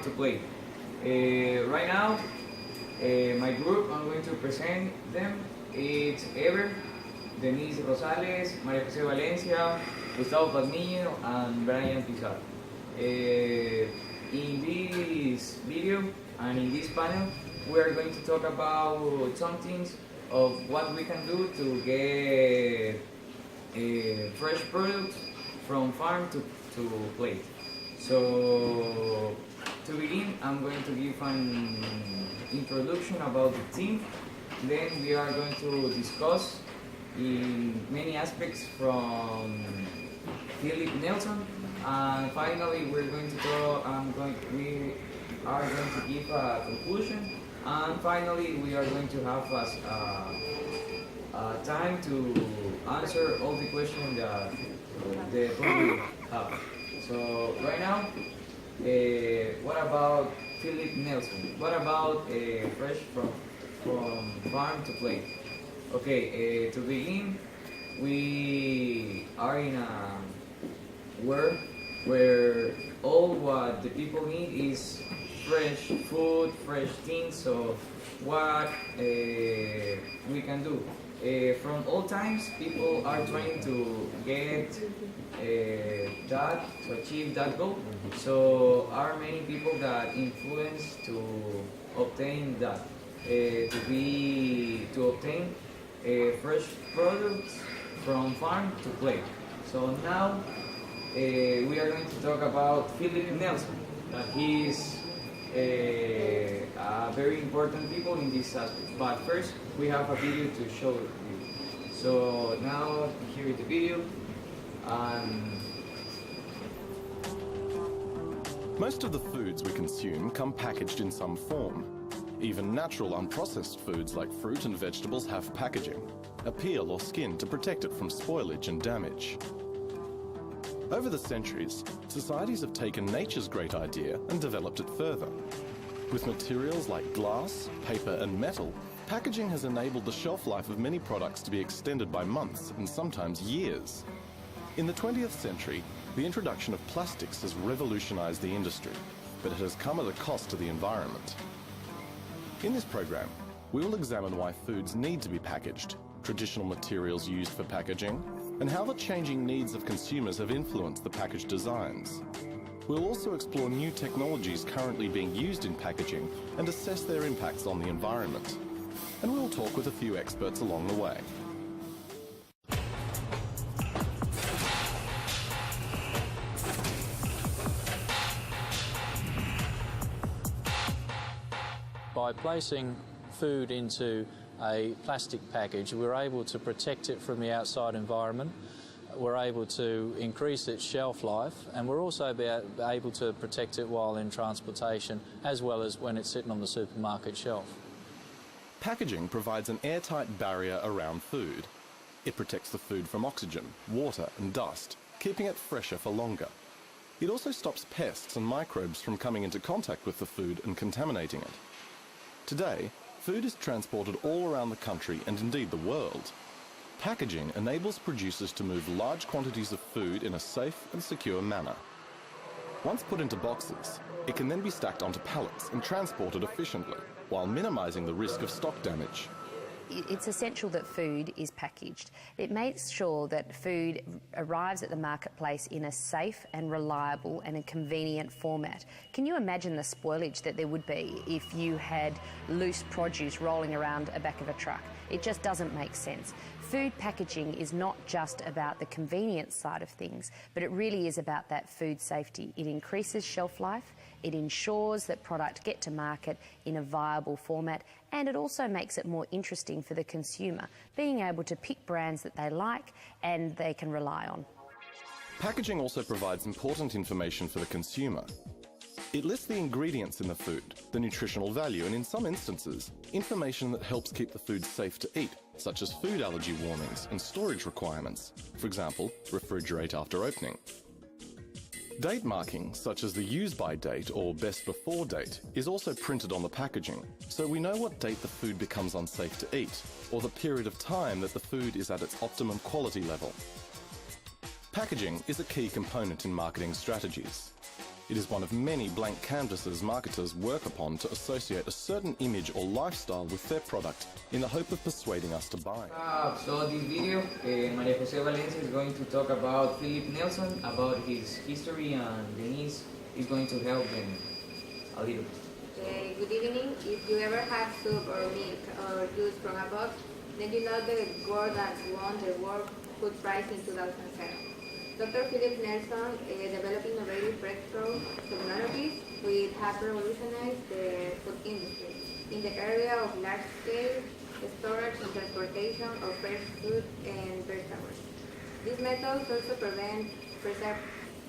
farm to plate. Right now, my group, I'm going to present them. It's Ever, Denise Rosales, María José Valencia, Gustavo Pazmiño, and Brian Pizarro. In this video and in this panel, we are going to talk about some things of what we can do to get fresh products from farm to plate. So to begin, I'm going to give an introduction about the team. Then we are going to discuss in many aspects from Philip Nelson, and finally we are going to give a conclusion, and finally we are going to have time to answer all the questions that the public have. So right now, what about Philip Nelson? What about fresh from farm to plate? Okay, to begin, we are in a world where all what the people need is fresh food, fresh things. So what we can do? From all times, people are trying to get that, to achieve that goal. So are many people that influence to obtain that, to obtain fresh products from farm to plate. So now we are going to talk about Philip Nelson. He is a very important people in this aspect. But first, we have a video to show you. So now here is the video. Most of the foods we consume come packaged in some form. Even natural unprocessed foods like fruit and vegetables have packaging, a peel or skin to protect it from spoilage and damage. Over the centuries, societies have taken nature's great idea and developed it further. With materials like glass, paper and metal, packaging has enabled the shelf life of many products to be extended by months and sometimes years. In the 20th century, the introduction of plastics has revolutionized the industry, but it has come at a cost to the environment. In this program, we will examine why foods need to be packaged, traditional materials used for packaging, and how the changing needs of consumers have influenced the package designs. We'll also explore new technologies currently being used in packaging and assess their impacts on the environment. And we'll talk with a few experts along the way. By placing food into a plastic package, we're able to protect it from the outside environment, we're able to increase its shelf life, and we're also able to protect it while in transportation, as well as when it's sitting on the supermarket shelf. Packaging provides an airtight barrier around food. It protects the food from oxygen, water and dust, keeping it fresher for longer. It also stops pests and microbes from coming into contact with the food and contaminating it. Today, food is transported all around the country and indeed the world. Packaging enables producers to move large quantities of food in a safe and secure manner. Once put into boxes, it can then be stacked onto pallets and transported efficiently, while minimizing the risk of stock damage. It's essential that food is packaged. It makes sure that food arrives at the marketplace in a safe and reliable and a convenient format. Can you imagine the spoilage that there would be if you had loose produce rolling around the back of a truck? It just doesn't make sense. Food packaging is not just about the convenience side of things, but it really is about that food safety. It increases shelf life, it ensures that product get to market in a viable format, and it also makes it more interesting for the consumer, being able to pick brands that they like and they can rely on. Packaging also provides important information for the consumer. It lists the ingredients in the food, the nutritional value, and in some instances, information that helps keep the food safe to eat, such as food allergy warnings and storage requirements. For example, refrigerate after opening. Date marking, such as the use-by date or best before date, is also printed on the packaging, so we know what date the food becomes unsafe to eat, or the period of time that the food is at its optimum quality level. Packaging is a key component in marketing strategies. It is one of many blank canvases marketers work upon to associate a certain image or lifestyle with their product in the hope of persuading us to buy. So this video, Maria Jose Valencia is going to talk about Philip Nelson, about his history, and Denise is going to help them a little. Good evening. If you ever have soup or milk or juice from a box, then you know the word that won the World Food Prize in 2007. Dr. Philip Nelson developed innovative breakthrough technologies which have revolutionized the food industry in the area of large-scale storage and transportation of fresh food and vegetables. These methods also preserve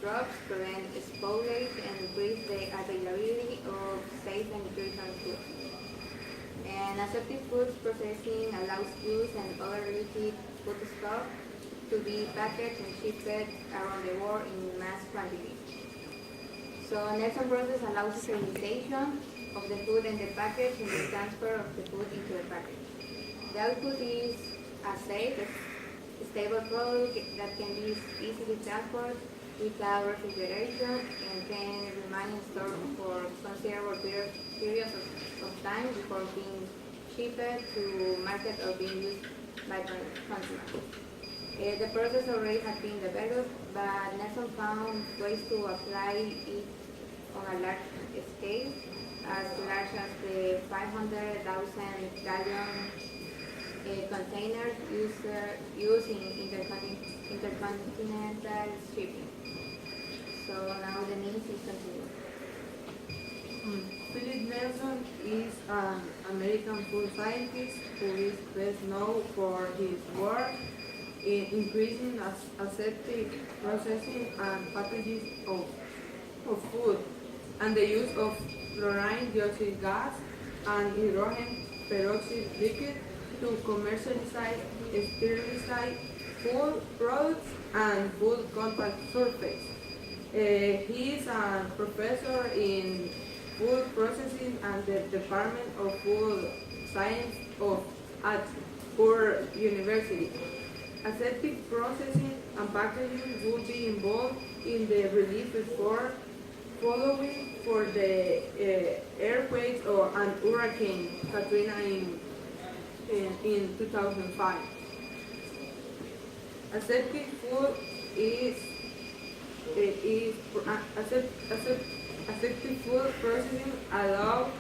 crops, prevent spoilage, and increase the availability of safe and nutritious food. And aseptic food processing allows juice and other liquid foodstuffs to be packaged and shipped around the world in mass quantity. So Nelson process allows the sterilization of the food and the package and the transfer of the food into the package. The output is a safe, stable product that can be easily transported without refrigeration and can remain in store for considerable periods of time before being shipped to market or being used by consumers. The process already has been developed, but Nelson found ways to apply it on a large scale, as large as the 500,000 gallon containers used in intercontinental shipping. So now Denise is continuing. Philip Nelson is an American food scientist who is best known for his work in increasing aseptic processing and packaging of food, and the use of fluorine dioxide gas and hydrogen peroxide liquid to commercialize sterilized food products and food contact surface. He is a professor in food processing and the Department of Food Science at Purdue University. Aseptic processing and packaging would be involved in the relief effort following for the earthquakes and Hurricane Katrina in 2005. Aseptic food aseptic food processing allows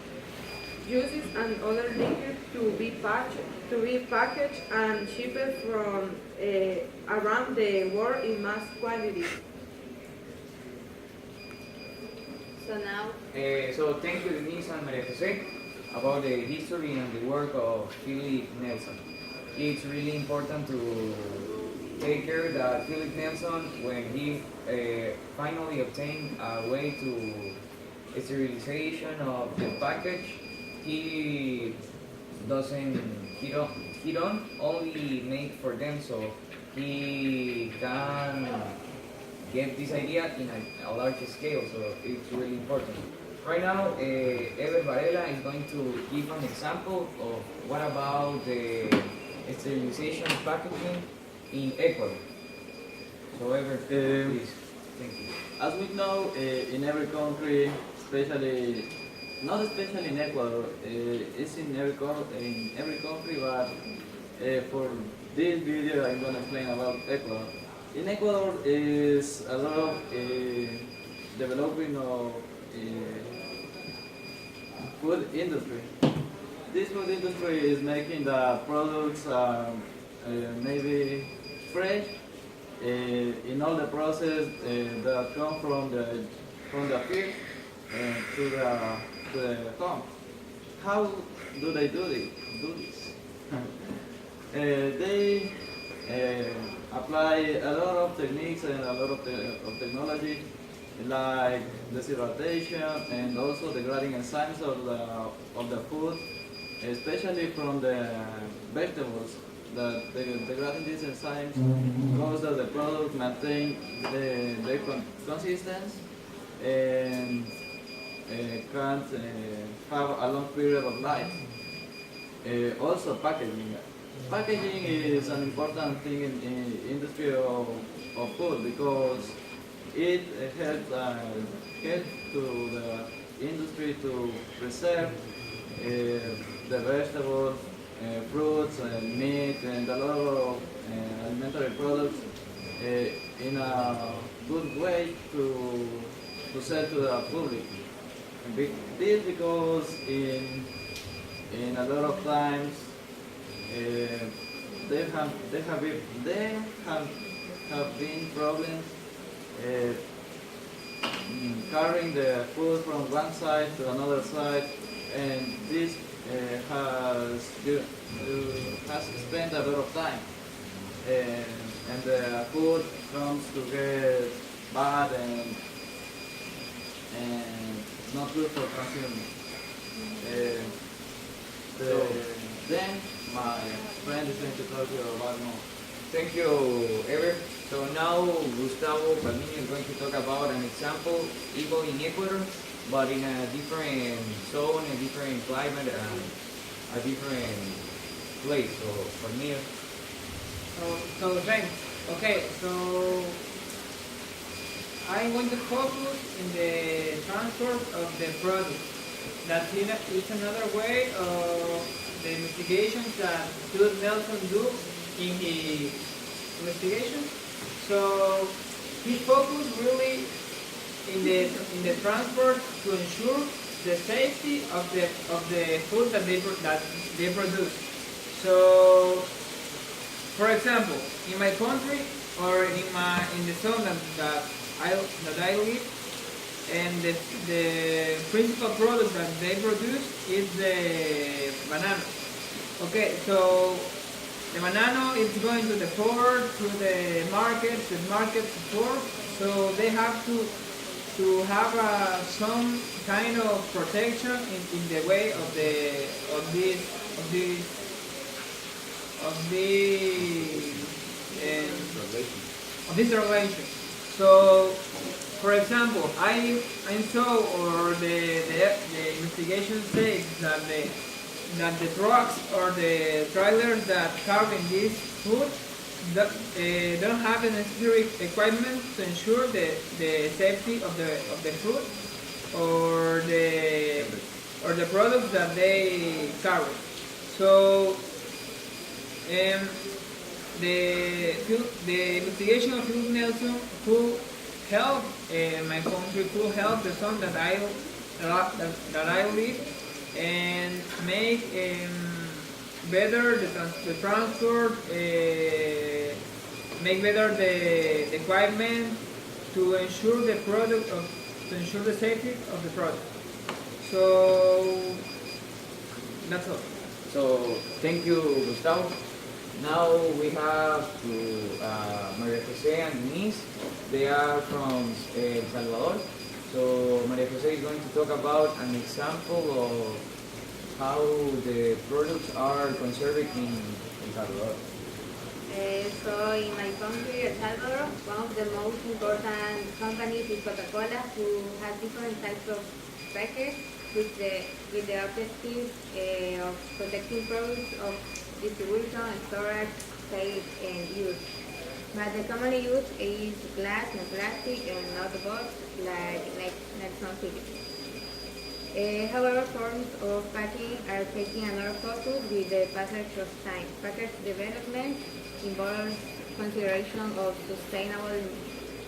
juices and other liquids to be packaged and shipped from around the world in mass quantity. So now, So thank you, Denise and Maria Jose, about the history and the work of Philip Nelson. It's really important to take care that Philip Nelson, when he finally obtained a way to sterilization of the package, he don't only make for them, so he can get this idea in a large scale, so it's really important. Right now, Ever Varela is going to give an example of what about the sterilization of packaging in Ecuador. So Ever, please. Thank you. As we know, in every country, not especially in Ecuador, it's in every country, but for this video I'm going to explain about Ecuador. In Ecuador is a lot of developing of food industry. This food industry is making the products maybe fresh in all the process that come from the field to the home. How do they do this? They apply a lot of techniques and a lot of technology, like deshydratation and also degrading enzymes of the food, especially from the vegetables. The degrading these enzymes cause that the product maintain the consistency and can't have a long period of life. Also packaging. Packaging is an important thing in industry of food, because it helps to the industry to preserve the vegetables, fruits, and meat, and a lot of alimentary products in a good way to sell to the public. This because in a lot of times have been problems carrying the food from one side to another side, and this has spent a lot of time, and the food comes to get bad and not good for consuming. Then my friend is going to talk to you about more. Thank you, Ever. So now Gustavo Palmini is going to talk about an example, even in Ecuador, but in a different zone, a different climate, and a different place. So Palmini. So thanks. Okay, so I'm going to focus in the transport of the product. That is another way of the investigations that Stuart Nelson do in his investigation. So he focused really in the transport to ensure the safety of the food that they produce. So, for example, in my country or in the zone that I live, and the principal product that they produce is the banana. Okay, so the banana is going to the port, to the market to port. So they have to have some kind of protection in the way of this relation. So, for example, I saw, or the investigation says that the trucks or the trailers that carry this food don't have the necessary equipment to ensure the safety of the food or the products that they carry. So the investigation of Philip Nelson, who helped my country, who helped the zone that I live, and make better the transport, make better the equipment to ensure the safety of the product. So that's all. So thank you, Gustavo. Now we have to Maria Jose and Denise. They are from El Salvador. So Maria Jose is going to talk about an example of how the products are conserved in El Salvador. So in my country, El Salvador, one of the most important companies is Coca-Cola, who has different types of packets with the objective of protecting products of distribution, storage, sale, and use. But the common use is glass and plastic, and not box like Nelson Phillips. However, forms of packaging are taking another focus with the passage of time. Package development involves consideration of sustainable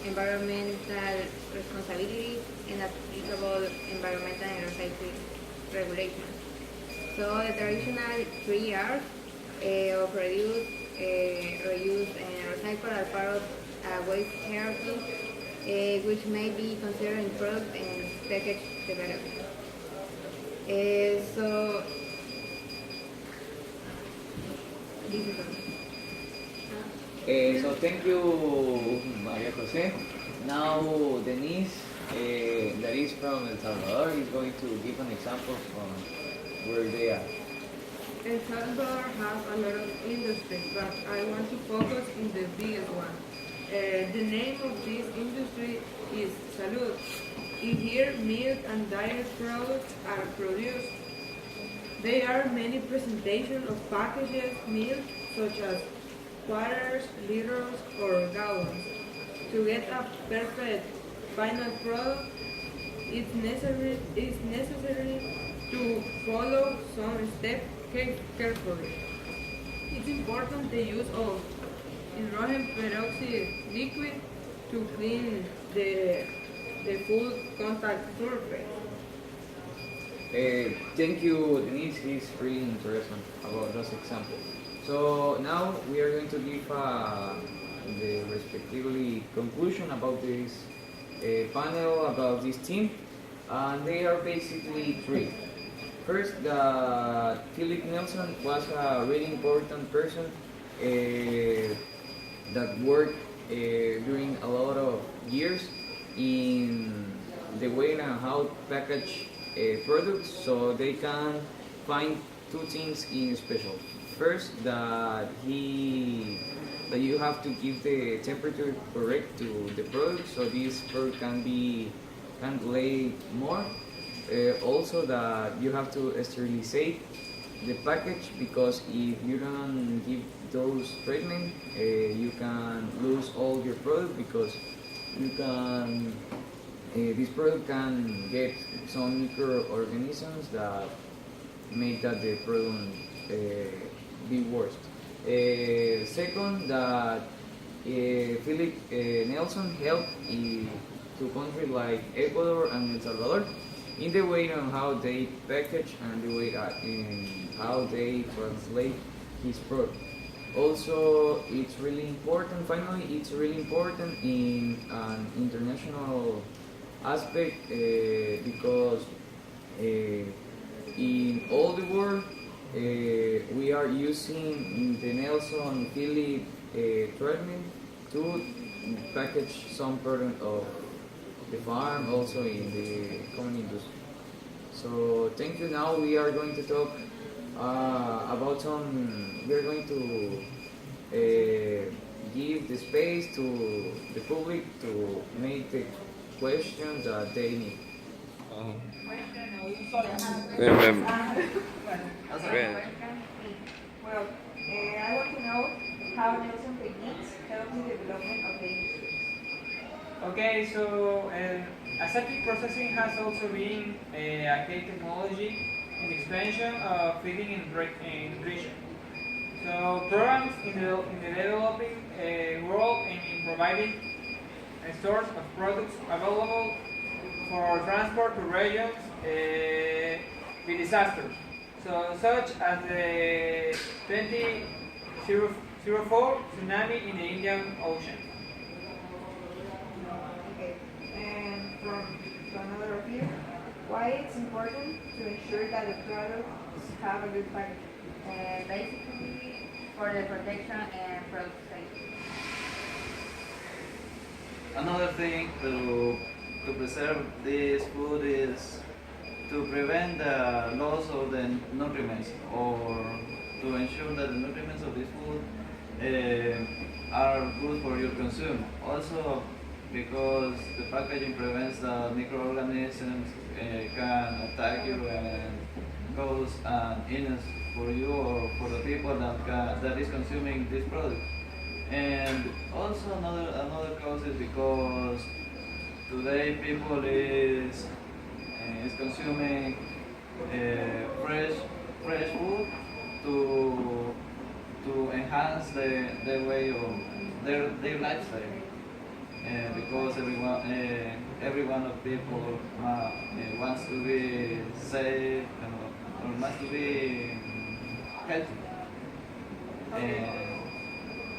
environmental responsibility and applicable environmental and recycling regulations. So the traditional 3 R's of reduce, reuse, and recycle are part of a waste hierarchy, which may be considered in product and package development. So this is all. So thank you, Maria Jose. Now Denise, that is from El Salvador, is going to give an example from where they are. El Salvador has a lot of industries, but I want to focus in the biggest one. The name of this industry is Salud. In here, milk and dairy products are produced. There are many presentations of packaged milk, such as quarters, liters, or gallons. to get a perfect final product, it's necessary to follow some steps carefully. It's important the use of hydrogen peroxide liquid to clean the food contact surface. Thank you, Denise. It's really interesting about those examples. So now we are going to give the respectively conclusion about this panel, about this team, and they are basically three. First, Philip Nelson was a really important person that worked during a lot of years in the way and how to package products, so they can find two things in special. First, that you have to give the temperature correct to the product, so this product can lay more. Also, that you have to sterilize the package, because if you don't give those treatment, you can lose all your product, because you can this product can get some microorganisms that make that the product be worse. Second, that Philip Nelson helped to countries like Ecuador and El Salvador in the way on how they package and the way in how they translate his product. Also, it's really important, finally, it's really important in an international aspect because in all the world we are using the Nelson Philip treatment to package some product of the farm, also in the common industry. So thank you. Now we are going to talk about some. We are going to give the space to the public to make the questions that they need. Well, I want to know how Nelson techniques help the development of the industry. Okay, so aseptic processing has also been a key technology in the expansion of feeding and nutrition. So programs in the developing world and in providing a source of products available for transport to regions with disasters. So such as the 2004 tsunami in the Indian Ocean. Okay, and from another view, why it's important to ensure that the products have a good packaging? Basically for the protection and product safety. Another thing to preserve this food is to prevent the loss of the nutrients, or to ensure that the nutrients of this food are good for your consume. Also, because the packaging prevents the microorganisms can attack you and cause an illness for you or for the people that is consuming this product. And also another cause is because today people is consuming fresh food to enhance the way of their lifestyle. Because every one of people wants to be safe or wants to be healthy.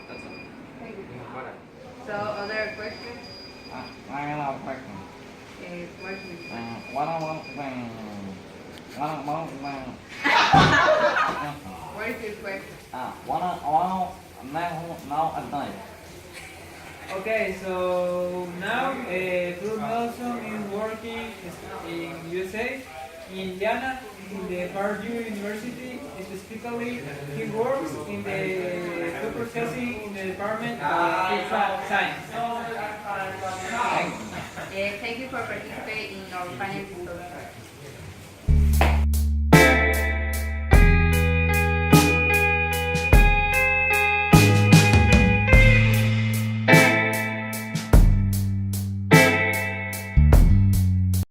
That's all. Thank you. So other questions? I have a question. What is your question? Okay, so now Philip Nelson is working in USA, in Indiana, in the Purdue University. Specifically, he works in the food processing in the Department of Food Science. Thank you for participating in our panel discussion.